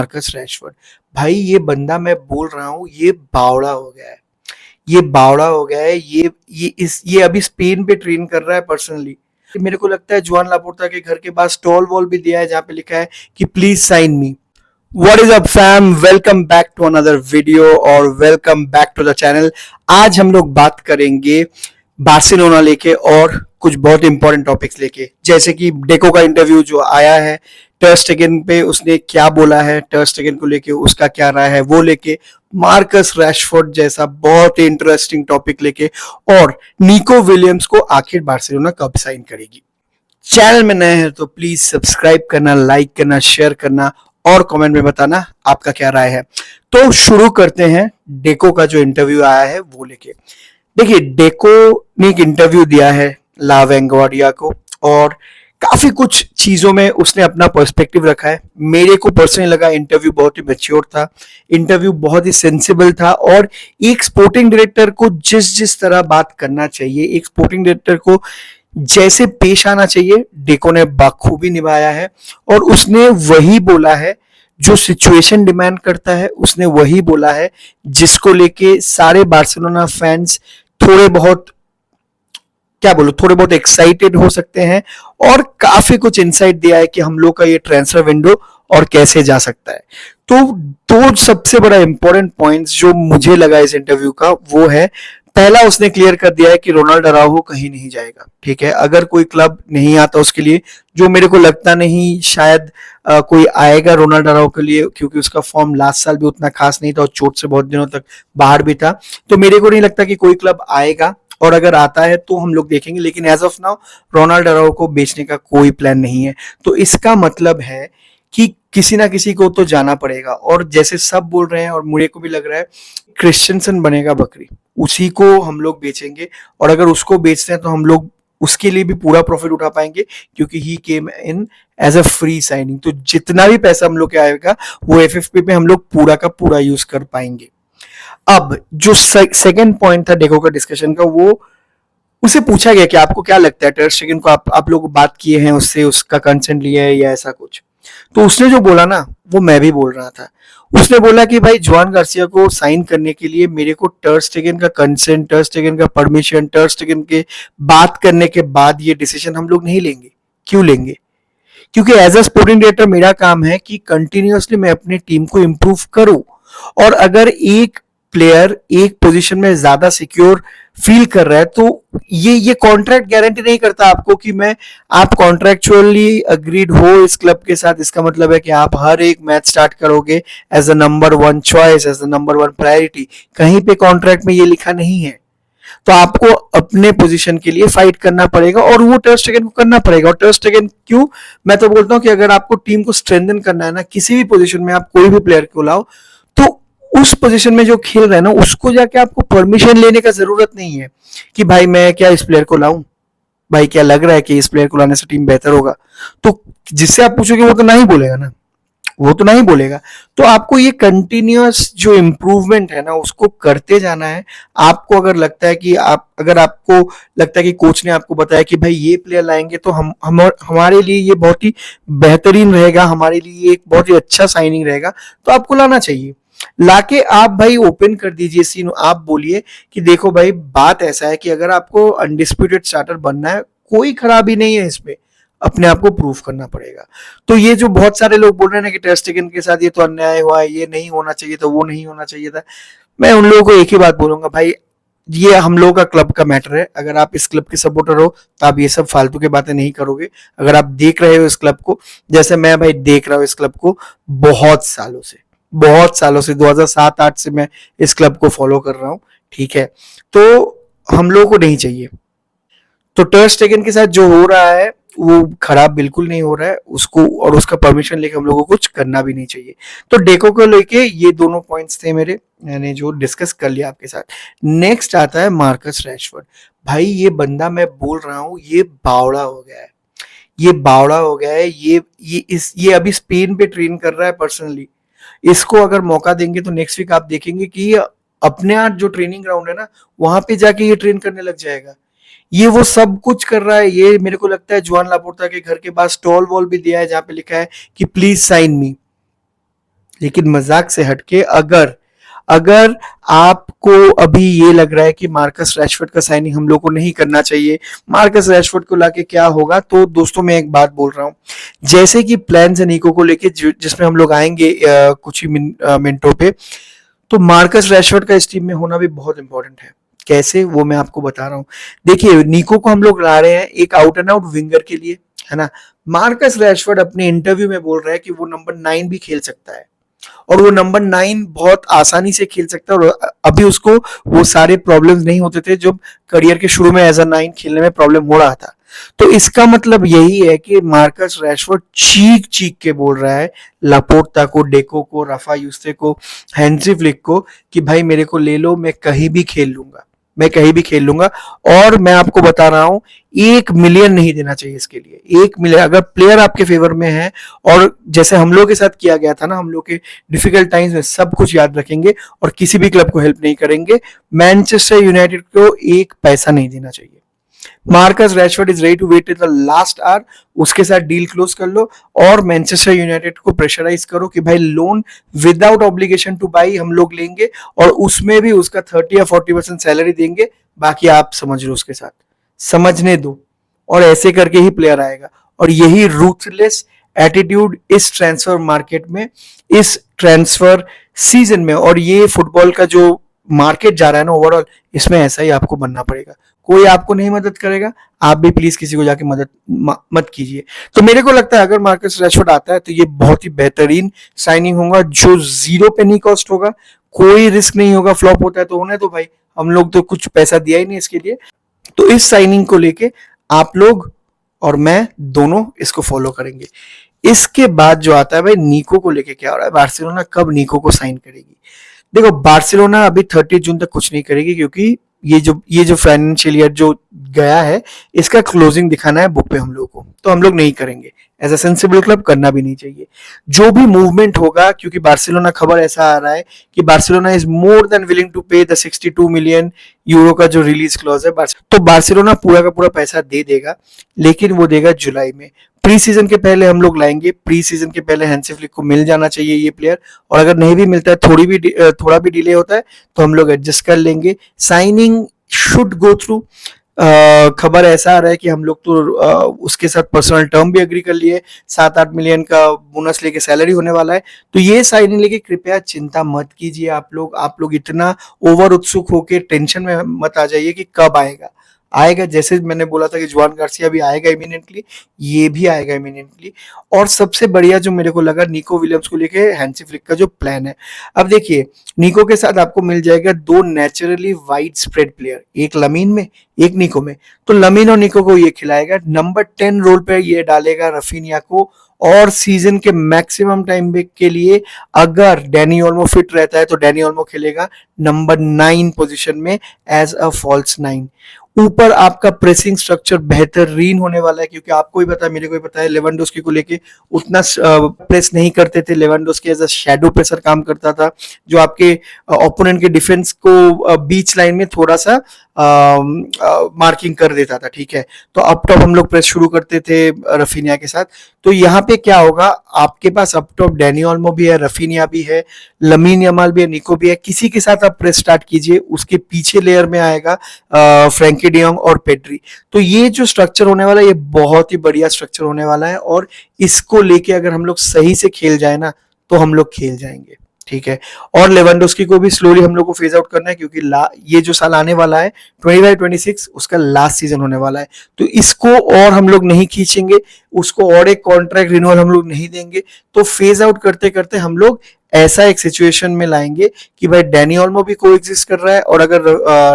Marcus Rashford. भाई ये बंदा, मैं बोल रहा हूँ, ये बावड़ा हो गया है। ये बावड़ा हो गया है। ये अभी स्पेन पे ट्रेन कर रहा है पर्सनली। मेरे को लगता है जुआन लापोर्ता के घर के पास स्टॉल वॉल भी दिया है जहाँ पे लिखा है कि please sign me. What is up fam? Welcome back to another video और welcome back to the channel। आज हम लोग बात करेंगे बार्सिलोना लेके और कुछ बहुत इंपॉर्टेंट टॉपिक्स लेके, जैसे कि डेको का इंटरव्यू जो आया है टर स्टेगन पे, उसने क्या बोला है टर स्टेगन को लेके, उसका क्या राय है वो लेके, मार्कस रैशफोर्ड जैसा बहुत ही इंटरेस्टिंग टॉपिक लेके, और निको विलियम्स को आखिर बार्सिलोना कब साइन करेगी। चैनल में नए हैं तो प्लीज सब्सक्राइब करना, लाइक करना, शेयर करना और कमेंट में बताना आपका क्या राय है। तो शुरू करते हैं डेको का जो इंटरव्यू आया है वो लेके। देखिए, डेको ने एक इंटरव्यू दिया है ला वेंगोर्डिया को और काफी कुछ चीजों में उसने अपना पर्सपेक्टिव रखा है। मेरे को पर्सनली लगा इंटरव्यू बहुत ही मैच्योर था, इंटरव्यू बहुत ही सेंसिबल था, और एक स्पोर्टिंग डायरेक्टर को जिस जिस तरह बात करना चाहिए, एक स्पोर्टिंग डायरेक्टर को जैसे पेश आना चाहिए, डेको ने बखूबी निभाया है। और उसने वही बोला है जो सिचुएशन डिमांड करता है, उसने वही बोला है जिसको लेके सारे बार्सिलोना फैंस थोड़े बहुत, क्या बोलो, थोड़े बहुत एक्साइटेड हो सकते हैं। और काफी कुछ इंसाइट दिया है कि हम लोग का ये ट्रांसफर विंडो और कैसे जा सकता है। तो दो सबसे बड़ा इंपॉर्टेंट पॉइंट्स जो मुझे लगा इस इंटरव्यू का वो है, पहला उसने क्लियर कर दिया है कि रोनाल्ड अराउहो कहीं नहीं जाएगा। ठीक है, अगर कोई क्लब नहीं आता उसके लिए, जो मेरे को लगता नहीं शायद कोई आएगा रोनाल्ड अराउहो के लिए, क्योंकि उसका फॉर्म लास्ट साल भी उतना खास नहीं था और चोट से बहुत दिनों तक बाहर भी था। तो मेरे को नहीं लगता कि कोई क्लब आएगा, और अगर आता है तो हम लोग देखेंगे, लेकिन एज ऑफ नाउ रोनाल्ड अराउहो को बेचने का कोई प्लान नहीं है। तो इसका मतलब है कि किसी ना किसी को तो जाना पड़ेगा, और जैसे सब बोल रहे हैं और मुझे को भी लग रहा है क्रिस्टियनसन बनेगा बकरी, उसी को हम लोग बेचेंगे। और अगर उसको बेचते हैं तो हम लोग उसके लिए भी पूरा प्रॉफिट उठा पाएंगे, क्योंकि ही केम इन एज अ फ्री साइनिंग। तो जितना भी पैसा हम लोग के आएगा वो एफएफपी पे हम लोग पूरा का पूरा यूज कर पाएंगे। अब जो सेकंड पॉइंट था डेको का डिस्कशन का, वो उसे पूछा गया कि आपको क्या लगता है टर स्टेगन को, आप लोग बात किए हैं उससे, उसका कंसेंट लिया है या ऐसा कुछ। तो उसने जो बोला ना, वो मैं भी बोल रहा था। उसने बोला कि भाई जुआन गार्सिया को साइन करने के लिए मेरे को टर स्टेगन का कंसेंट, टर स्टेगन का परमिशन, टर स्टेगन के बात करने के बाद ये डिसीजन हम लोग नहीं लेंगे। क्यों लेंगे? क्योंकि एज अ स्पोर्टिंग डायरेक्टर मेरा काम है कि कंटिन्यूअसली मैं अपनी टीम को इंप्रूव करूं। और अगर एक प्लेयर एक पोजीशन में ज्यादा सिक्योर फील कर रहा है, तो ये कॉन्ट्रैक्ट गारंटी नहीं करता आपको कि मैं, आप कॉन्ट्रैक्चुअली अग्रीड हो इस क्लब के साथ, इसका मतलब है कि आप हर एक मैच स्टार्ट करोगे as a number one choice, as a number one priority. कहीं पे कॉन्ट्रैक्ट में ये लिखा नहीं है। तो आपको अपने पोजीशन के लिए फाइट करना पड़ेगा, और वो टर स्टेगन को करना पड़ेगा। और टर स्टेगन क्यों, मैं तो बोलता हूं कि अगर आपको टीम को स्ट्रेंथन करना है ना, किसी भी पोजीशन में आप कोई भी प्लेयर को लाओ, तो उस पोजीशन में जो खेल रहा है ना, उसको जाके आपको परमिशन लेने का जरूरत नहीं है कि भाई मैं क्या इस प्लेयर को लाऊं, भाई क्या लग रहा है कि इस प्लेयर को लाने से टीम बेहतर होगा। तो जिससे आप पूछोगे वो तो नहीं बोलेगा ना, वो तो नहीं बोलेगा। तो आपको ये कंटिन्यूअस जो इम्प्रूवमेंट है ना, उसको करते जाना है। आपको अगर लगता है कि अगर आपको लगता है कि कोच ने आपको बताया कि भाई ये प्लेयर लाएंगे तो हम हमारे लिए ये बहुत ही बेहतरीन रहेगा, हमारे लिए एक बहुत ही अच्छा साइनिंग रहेगा, तो आपको लाना चाहिए। लाके आप भाई ओपन कर दीजिए सीन, आप बोलिए कि देखो भाई बात ऐसा है कि अगर आपको अनडिस्प्यूटेड स्टार्टर बनना है, कोई खराबी नहीं है इसमें, अपने आप को प्रूव करना पड़ेगा। तो ये जो बहुत सारे लोग बोल रहे हैं ना कि टर स्टेगन के साथ ये तो अन्याय हुआ है, ये नहीं होना चाहिए था, वो नहीं होना चाहिए था, मैं उन लोगों को एक ही बात बोलूंगा, भाई ये हम लोगों का क्लब का मैटर है। अगर आप इस क्लब के सपोर्टर हो तो आप ये सब फालतू की बातें नहीं करोगे। अगर आप देख रहे हो इस क्लब को, जैसे मैं भाई देख रहा हूँ इस क्लब को बहुत सालों से, बहुत सालों से 2007-8 से मैं इस क्लब को फॉलो कर रहा हूँ। ठीक है, तो हम लोगों को नहीं चाहिए। तो टर स्टेगन के साथ जो हो रहा है वो खराब बिल्कुल नहीं हो रहा है, उसको और उसका परमिशन लेके हम लोगों को कुछ करना भी नहीं चाहिए। तो डेको को लेके ये दोनों पॉइंट्स थे मेरे, मैंने जो डिस्कस कर लिया आपके साथ। नेक्स्ट आता है मार्कस रैशफोर्ड। भाई ये बंदा, मैं बोल रहा हूँ, ये बावड़ा हो गया है। ये बावड़ा हो गया है। ये अभी स्पेन पे ट्रेन कर रहा है पर्सनली। इसको अगर मौका देंगे तो नेक्स्ट वीक आप देखेंगे कि अपने आप जो ट्रेनिंग ग्राउंड है ना, वहां पे जाके ये ट्रेन करने लग जाएगा। ये वो सब कुछ कर रहा है। ये मेरे को लगता है जुआन लापोर्ता के घर के पास स्टॉल वॉल भी दिया है जहाँ पे लिखा है कि प्लीज साइन मी। लेकिन मजाक से हटके अगर अगर आपको अभी ये लग रहा है कि मार्कस रैशफोर्ड का साइनिंग हम लोग को नहीं करना चाहिए, मार्कस रैशफोर्ड को लाके क्या होगा, तो दोस्तों मैं एक बात बोल रहा हूँ, जैसे कि प्लान है निको को लेके जिसमें हम लोग आएंगे कुछ ही मिनटों पे, तो मार्कस रैशफोर्ड का इस टीम में होना भी बहुत इंपॉर्टेंट है। कैसे, वो मैं आपको बता रहा हूँ। देखिए, निको को हम लोग ला रहे हैं एक आउट एंड आउट विंगर के लिए, है ना। मार्कस रैशफोर्ड अपने इंटरव्यू में बोल रहा है कि वो नंबर 9 भी खेल सकता है, और वो नंबर 9 बहुत आसानी से खेल सकता है, और अभी उसको वो सारे प्रॉब्लम्स नहीं होते थे जो करियर के शुरू में एज अ 9 खेलने में प्रॉब्लम हो रहा था। तो इसका मतलब यही है कि मार्कस रैशफोर्ड चीख चीख के बोल रहा है लापोर्टा को, डेको को, राफा यूस्टे को, हैंसी फ्लिक को कि भाई मेरे को ले लो, मैं कहीं भी खेल लूंगा, मैं कहीं भी खेल लूंगा। और मैं आपको बता रहा हूं, 1 मिलियन नहीं देना चाहिए इसके लिए। 1 मिलियन अगर प्लेयर आपके फेवर में है, और जैसे हम लोग के साथ किया गया था ना, हम लोग के डिफिकल्ट टाइम्स में सब कुछ याद रखेंगे और किसी भी क्लब को हेल्प नहीं करेंगे, मैनचेस्टर यूनाइटेड को 1 पैसा नहीं देना चाहिए। Marcus Rashford is ready to wait till the last hour, उसके साथ डील क्लोज कर लो, और मैनचेस्टर यूनाइटेड को प्रेशराइज करो कि भाई loan without obligation two by हम लोग लेंगे, और उसमें भी उसका 30 या 40% सैलरी देंगे, बाकी आप समझ लो उसके साथ, समझने दो। और ऐसे करके ही प्लेयर आएगा, और यही रूथलेस एटीट्यूड इस ट्रांसफर मार्केट में, इस ट्रांसफर सीजन में, और ये फुटबॉल का जो मार्केट जा रहा है ना ओवरऑल, इसमें ऐसा ही आपको बनना पड़ेगा। कोई आपको नहीं मदद करेगा, आप भी प्लीज किसी को जाके मदद मत कीजिए। तो मेरे को लगता है अगर मार्कस रैशफोर्ड आता है तो ये बहुत ही बेहतरीन साइनिंग होगा, जो जीरो पे नहीं कॉस्ट होगा, कोई रिस्क नहीं होगा। फ्लॉप होता है तो होने दो भाई, हम लोग तो कुछ पैसा दिया ही नहीं इसके लिए। तो इस साइनिंग को लेके आप लोग और मैं दोनों इसको फॉलो करेंगे। इसके बाद जो आता है भाई, निको को लेके क्या हो रहा है, बार्सिलोना कब निको को साइन करेगी। देखो, बार्सिलोना अभी 30 जून तक कुछ नहीं करेगी, क्योंकि ये जो फाइनेंशियल ईयर जो गया है, इसका क्लोजिंग दिखाना है बुक पे हम लोग को, तो हम लोग नहीं करेंगे। एज अ सेंसिबल क्लब करना भी नहीं चाहिए। जो भी मूवमेंट होगा, क्योंकि बार्सिलोना, खबर ऐसा आ रहा है कि Barcelona is more than willing to pay the 62 million euro का जो रिलीज क्लॉज है, तो बार्सिलोना पूरा का पूरा पैसा दे देगा, लेकिन वो देगा जुलाई में। प्री सीजन के पहले हम लोग लाएंगे, प्री सीजन के पहले हैंसी फ्लिक को मिल जाना चाहिए ये प्लेयर, और अगर नहीं भी मिलता है, थोड़ा भी डिले होता है, तो हम लोग एडजस्ट कर लेंगे। Signing should go through. खबर ऐसा आ रहा है कि हम लोग तो उसके साथ पर्सनल टर्म भी एग्री कर लिए, 7-8 मिलियन का बोनस लेके सैलरी होने वाला है। तो ये साइनिंग लेके कृपया चिंता मत कीजिए आप लोग इतना ओवर उत्सुक होके टेंशन में मत आ जाइए कि कब आएगा। आएगा, जैसे मैंने बोला था कि जुआन गार्सिया भी आएगा इमिनेंटली, ये भी आएगा इमिनेंटली। और सबसे बढ़िया जो मेरे को लगा, निको विलियम्स को लेके हैंसी फ्लिक का जो प्लान है। अब देखिए, निको के साथ आपको मिल जाएगा 2 नेचुरली वाइड स्प्रेड प्लेयर, एक लमीन में, एक निको में। तो लमीन और निको को ये खिलाएगा, नंबर 10 रोल पे ये डालेगा रफीनिया को, और सीजन के मैक्सिमम टाइम के लिए अगर डैनी ओल्मो फिट रहता है तो डैनी ओल्मो खेलेगा नंबर 9 पोजीशन में एज अ फॉल्स 9। ऊपर आपका प्रेसिंग स्ट्रक्चर बेहतरीन होने वाला है, क्योंकि आपको भी पता है, मेरे को भी पता है, लेवेंडोस्की को लेके उतना प्रेस नहीं करते थे। Lewandowski as a shadow presser काम करता था, जो आपके ओपोनेंट के डिफेंस को बीच लाइन में थोड़ा सा मार्किंग कर देता था, ठीक है। तो अप टॉप हम लोग प्रेस शुरू करते थे रफीनिया के साथ। तो यहाँ पे क्या होगा, आपके पास अप टॉप डैनी ओल्मो भी है, रफीनिया भी है, लमीन यमाल भी है, निको भी है, किसी के साथ आप प्रेस स्टार्ट कीजिए, उसके पीछे लेयर में आएगा फ्रैंकी डियोंग और पेड्री। तो ये जो स्ट्रक्चर होने वाला है, ये बहुत ही बढ़िया स्ट्रक्चर होने वाला है, और इसको लेके अगर हम लोग सही से खेल जाए ना, तो हम लोग खेल जाएंगे, ठीक है। और लेवेंडोस्की को भी स्लोली हम लोग को फेज आउट करना है, क्योंकि ये जो साल आने वाला है 25-26 उसका लास्ट सीजन होने वाला है। तो इसको और हम लोग नहीं खींचेंगे, उसको और एक कॉन्ट्रैक्ट रिन्यूअल हम लोग नहीं देंगे। तो फेज आउट करते करते हम लोग ऐसा एक सिचुएशन में लाएंगे कि भाई डैनी ओल्मो भी को एग्जिस्ट कर रहा है, और अगर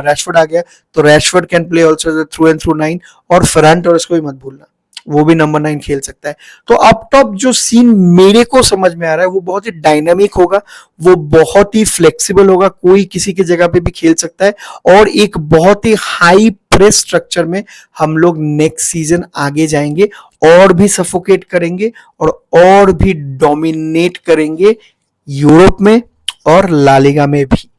रैशफोर्ड आ गया तो Rashford can play also through and through 9, और फरहान टोरेस को भी मत भूलना, वो भी नंबर 9 खेल सकता है। तो अप टॉप जो सीन मेरे को समझ में आ रहा है, वो बहुत ही डायनामिक होगा, वो बहुत ही फ्लेक्सिबल होगा, कोई किसी की जगह पे भी खेल सकता है, और एक बहुत ही हाई प्रेस स्ट्रक्चर में हम लोग नेक्स्ट सीजन आगे जाएंगे, और भी सफोकेट करेंगे, और भी डोमिनेट करेंगे यूरोप में और ला लीगा में भी।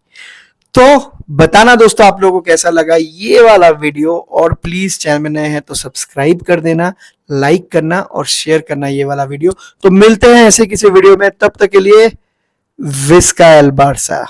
तो बताना दोस्तों आप लोगों को कैसा लगा ये वाला वीडियो, और प्लीज चैनल में नए हैं तो सब्सक्राइब कर देना, लाइक करना और शेयर करना ये वाला वीडियो। तो मिलते हैं ऐसे किसी वीडियो में, तब तक के लिए विस्का एल बारसा।